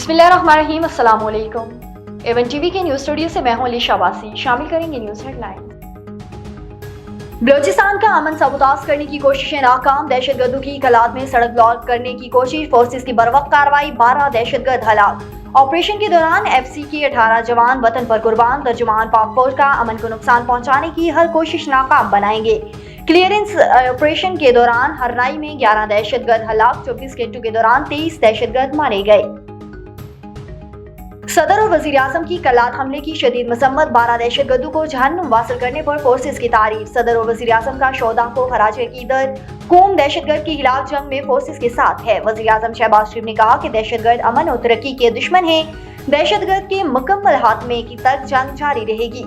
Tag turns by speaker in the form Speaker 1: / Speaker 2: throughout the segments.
Speaker 1: बिस्मिल्लाहिर्रहमानिर्रहीम, अस्सलाम वालेकुम। एवन टीवी के न्यूज स्टूडियो से मैं हूं अलीशा वासी। शामिल करेंगे न्यूज हेडलाइन। बलूचिस्तान का अमन साबुताज करने की कोशिशें नाकाम, दहशतगर्दों की कलात में सड़क ब्लॉक करने की कोशिश, फोर्सेस की बरवक्त कार्रवाई, 12 दहशतगर्द हलाक। ऑपरेशन के दौरान एफसी के 18 जवान वतन पर कुर्बान, तर्जुमान पाक फौज का अमन को नुकसान पहुंचाने की हर कोशिश नाकाम बनाएंगे। क्लियरेंस ऑपरेशन के दौरान हरनाई में 11 दहशतगर्द हलाक, 24 घंटों के दौरान 23 दहशतगर्द मारे गए। सदर और वजीर आजम की कलात हमले की शदीद मसम्मत, 12 दहशतगर्दों को जहन्नुम वासिल करने पर फोर्सेस की तारीफ। सदर और वजीर आजम का शोहदा को खराज अकीदत, कौम दहशतगर्द की खिलाफ जंग में फोर्सेस के साथ है। वजीर आजम शहबाज शरीफ ने कहा कि दहशतगर्द अमन और तरक्की के दुश्मन हैं, दहशतगर्द के मुकम्मल खात्मे की तक जंग जारी रहेगी।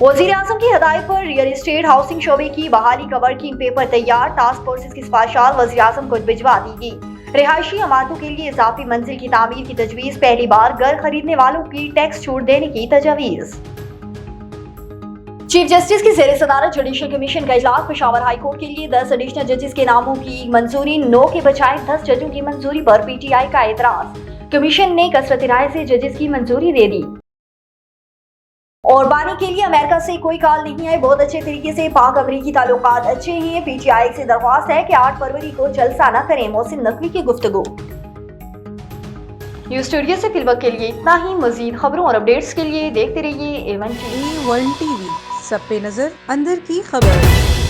Speaker 1: वजीर आजम की हदायत पर रियल एस्टेट हाउसिंग शोबे की बहाली का वर्किंग पेपर तैयार, टास्क फोर्सेस की सिफारिशात वजीर आजम को भिजवा दी गई। रिहायशी अमारतों के लिए इजाफी मंजिल की तामीर की तजवीज, पहली बार घर खरीदने वालों की टैक्स छूट देने की तजवीज। चीफ जस्टिस की ज़ेर सदारत जुडिशल कमीशन का इजलास, पेशावर हाई कोर्ट के लिए 10 एडिशनल जजेस के नामों की मंजूरी, 9 के बजाय 10 जजों की मंजूरी पर पीटीआई का एतराज। कमीशन ने कसरत राय से जजेस की मंजूरी दे दी। और बानी के लिए अमेरिका से कोई कॉल नहीं है, बहुत अच्छे तरीके से पाक अमरीकी ताल्लुकात अच्छे हैं। पीटीआई से दरख्वास्त है कि 8 फरवरी को जलसा न करें, मोहसिन नकवी की गुफ्तगू। न्यूज स्टूडियो से फिलवक्त के लिए इतना ही। मजीद खबरों और अपडेट्स के लिए देखते रहिए A1 TV।
Speaker 2: A1 TV, सब पे नजर, अंदर की खबर।